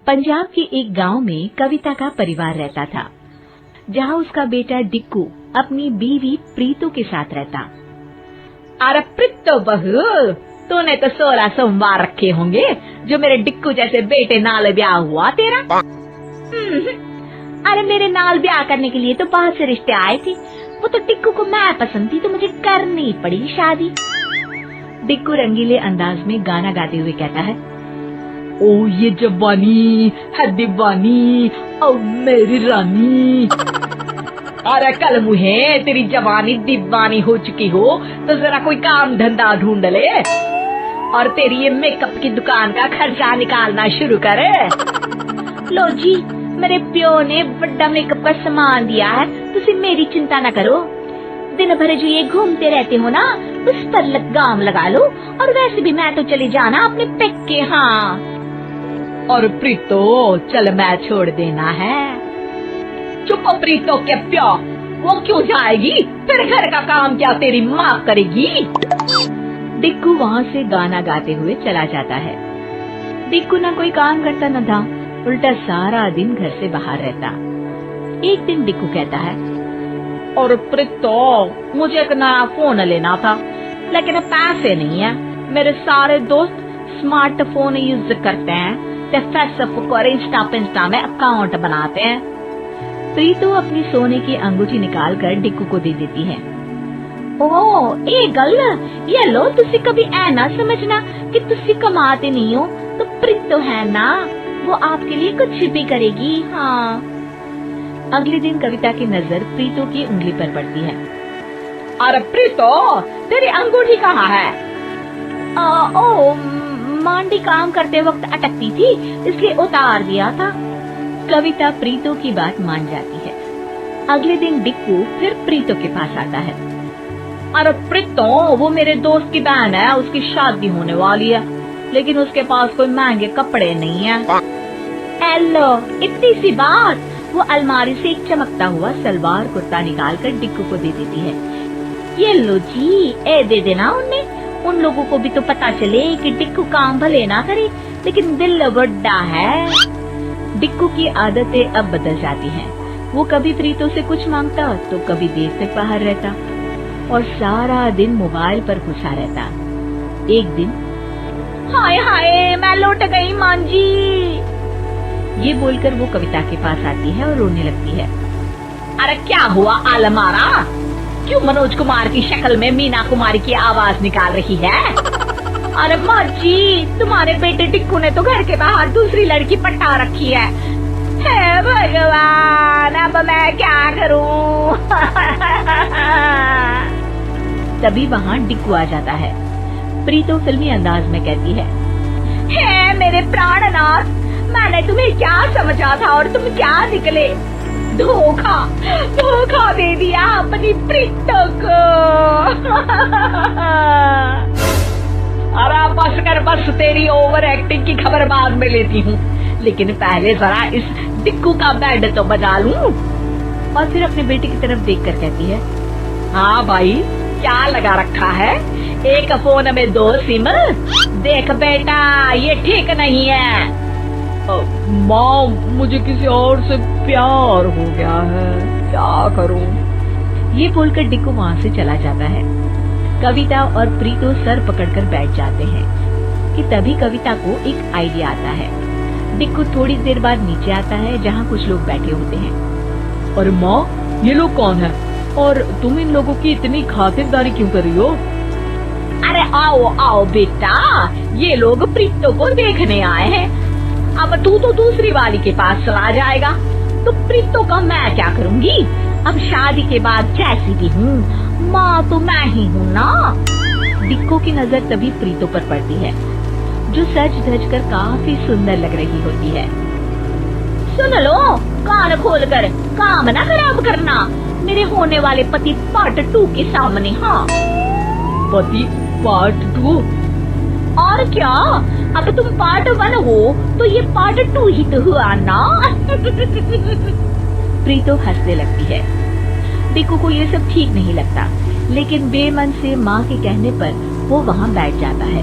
पंजाब के एक गांव में कविता का परिवार रहता था, जहां उसका बेटा डिक्कू अपनी बीवी प्रीतो के साथ रहता। अरे प्रीतो बहू, तूने तो 16 सोमवार रखे होंगे जो मेरे डिक्कू जैसे बेटे नाल ब्याह हुआ तेरा। अरे मेरे नाल ब्याह करने के लिए तो बहुत से रिश्ते आए थे, वो तो डिक्कू को मैं पसंद थी तो मुझे करनी पड़ी शादी। डिक्कू रंगीले अंदाज में गाना गाते हुए कहता है, ओ ये जवानी है दीवानी, ओ मेरी रानी। अरे कल मुझे तेरी जवानी दीवानी हो चुकी हो तो जरा कोई काम धंधा ढूंढ ले और तेरी ये मेकअप की दुकान का खर्चा निकालना शुरू कर। लो जी, मेरे प्यो ने बड़ा मेकअप का सामान दिया है, तुसी मेरी चिंता न करो। दिन भर जो ये घूमते रहते हो ना, उस पर लगाम लगा लो। और वैसे भी मैं तो चली जाना अपने पेके। हाँ और प्रीतो चल मैं छोड़ देना है। चुप प्रीतो के प्यो, वो क्यों जाएगी? फिर घर का काम क्या तेरी माँ करेगी? डिक्कू वहाँ से गाना गाते हुए चला जाता है। डिक्कू ना कोई काम करता न था, उल्टा सारा दिन घर से बाहर रहता। एक दिन डिक्कू कहता है, और प्रीतो मुझे एक नया फोन लेना था, लेकिन पैसे नहीं है। मेरे सारे दोस्त स्मार्टफोन यूज करते हैं, तो फेसबुक और इंस्टा में अकाउंट बनाते हैं। प्रीतो अपनी सोने की अंगूठी निकाल कर डिक्कू को दे देती है। ओ ए गल, ये लो, तुसी कभी ऐ ना समझना कि तुसी कमाते नहीं हो, तो प्रीतो है ना, वो आपके लिए कुछ भी करेगी। हाँ। अगले दिन कविता की नजर प्रीतो की उंगली पर पड़ती है। अरे प्रीतो, तेरी अंगूठी कहाँ है? ओ मांडी काम करते वक्त अटकती थी, इसलिए उतार दिया था। कविता प्रीतो की बात मान जाती है। अगले दिन डिक्कू फिर प्रीतो के पास आता है। अरे प्रीतो, वो मेरे दोस्त की बहन है, उसकी शादी होने वाली है, लेकिन उसके पास कोई महंगे कपड़े नहीं है। एलो, इतनी सी बात। वो अलमारी से एक चमकता हुआ सलवार कुर्ता निकाल कर डिक्कू को दे देती है। ये लो जी, ए दे देना उन्हें। उन लोगों को भी तो पता चले कि डिक्कू काम भले ना करे, लेकिन दिल बड़ा है। डिक्कू की आदतें अब बदल जाती हैं। वो कभी प्रीतो से कुछ मांगता तो कभी देर तक बाहर रहता और सारा दिन मोबाइल पर घुसा रहता। एक दिन, हाय हाय मैं लौट गई मांझी, ये बोलकर वो कविता के पास आती है और रोने लगती है। अरे क्या हुआ आलमारा? क्यों मनोज कुमार की शक्ल में मीना कुमारी की आवाज निकाल रही है? अरे माँ जी, तुम्हारे बेटे डिक्कू ने तो घर के बाहर दूसरी लड़की पटा रखी है। हे भगवान, अब मैं क्या करूं? तभी वहाँ डिक्कू आ जाता है। प्रीतो फिल्मी अंदाज में कहती है, हे मेरे प्राणनाथ, मैंने तुम्हें क्या समझा था और तुम क्या निकले? धोखा दे दिया अपनी प्रीतो को। अरे बस कर बस, तेरी ओवर एक्टिंग की खबर बाद में लेती हूँ, लेकिन पहले जरा इस डिक्कू का बैंड तो बजा लूं। और फिर अपने बेटे की तरफ देखकर कहती है, हाँ भाई, क्या लगा रखा है? एक फोन में 2 सिम? देख बेटा, ये ठीक नहीं है। माँ, मुझे किसी और से प्यार हो गया है, क्या करूं? ये बोलकर डिक्कू वहाँ से चला जाता है। कविता और प्रीतो सर पकड़कर बैठ जाते हैं कि तभी कविता को एक आइडिया आता है। डिक्कू थोड़ी देर बाद नीचे आता है, जहाँ कुछ लोग बैठे होते हैं। और माँ, ये लोग कौन है और तुम इन लोगों की इतनी खातिरदारी क्यों कर रही हो? अरे आओ आओ बेटा, ये लोग प्रीतो को देखने आए हैं। अब तू तो दूसरी वाली के पास चला जाएगा, तो प्रीतो का मैं क्या करूँगी? अब शादी के बाद जैसी भी हूँ, माँ तो मैं ही हूँ ना। डिक्कू की नजर तभी प्रीतो पर पड़ती है, जो सज धज कर काफी सुंदर लग रही होती है। सुन लो, कान खोल कर काम ना खराब करना मेरे होने वाले पति पार्ट 2 के सामने। हाँ, पति पार्ट 2? और क्या, अब तुम पार्ट 1 हो तो ये पार्ट 2 ही तो हुआ ना। प्रीतो हंसने लगती है। डिक्कू को ये सब ठीक नहीं लगता, लेकिन बेमन से माँ के कहने पर वो वहाँ बैठ जाता है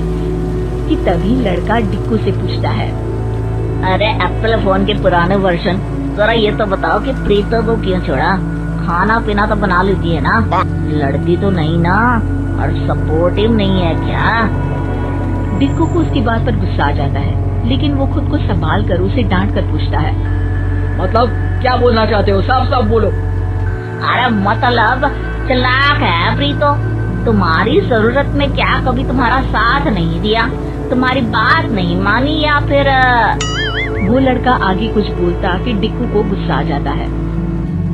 कि तभी लड़का डिक्कू से पूछता है, अरे एप्पल फोन के पुराने वर्जन, जरा ये तो बताओ कि प्रीतो को क्यों छोड़ा? खाना पीना तो बना लेती है ना, लड़ती तो नहीं ना, और सपोर्टिव नहीं है क्या? डिक्कू को उसकी बात पर गुस्सा आ जाता है, लेकिन वो खुद को संभाल कर उसे डांट कर पूछता है, मतलब क्या बोलना चाहते हो? साफ साफ बोलो। अरे मतलब चालाक है प्रीतो, तुम्हारी जरूरत में क्या कभी तुम्हारा साथ नहीं दिया, तुम्हारी बात नहीं मानी, या फिर वो लड़का आगे कुछ बोलता कि डिक्कू को गुस्सा आ जाता है।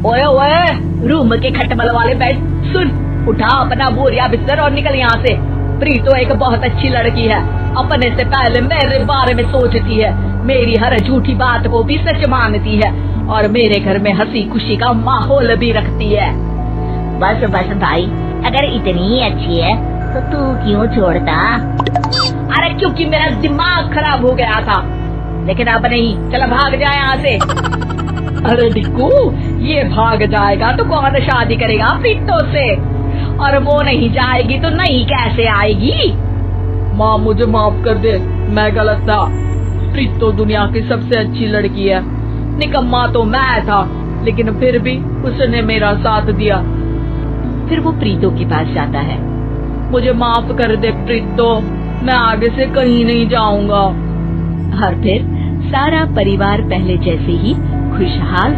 ओए ओए, रूम के खटमल वाले बैठ, सुन, उठा अपना बोरिया बिस्तर और निकल यहाँ से। प्रीतो एक बहुत अच्छी लड़की है, अपने से पहले मेरे बारे में सोचती है, मेरी हर झूठी बात को भी सच मानती है, और मेरे घर में हंसी खुशी का माहौल भी रखती है। बस बस भाई, अगर इतनी अच्छी है तो तू क्यों छोड़ता? अरे क्योंकि मेरा दिमाग खराब हो गया था, लेकिन अब नहीं, चल भाग जाए यहाँ से। अरे डिक्कू, ये भाग जाएगा तो कौन शादी करेगा प्रीतो से, और वो नहीं जाएगी तो नहीं कैसे आएगी? माँ मुझे माफ कर दे, मैं गलत था। प्रीतो दुनिया की सबसे अच्छी लड़की है, निकम्मा तो मैं था, लेकिन फिर भी उसने मेरा साथ दिया। फिर वो प्रीतो के पास जाता है। मुझे माफ कर दे प्रीतो, मैं आगे से कहीं नहीं जाऊंगा। और फिर सारा परिवार पहले जैसे ही खुशहाल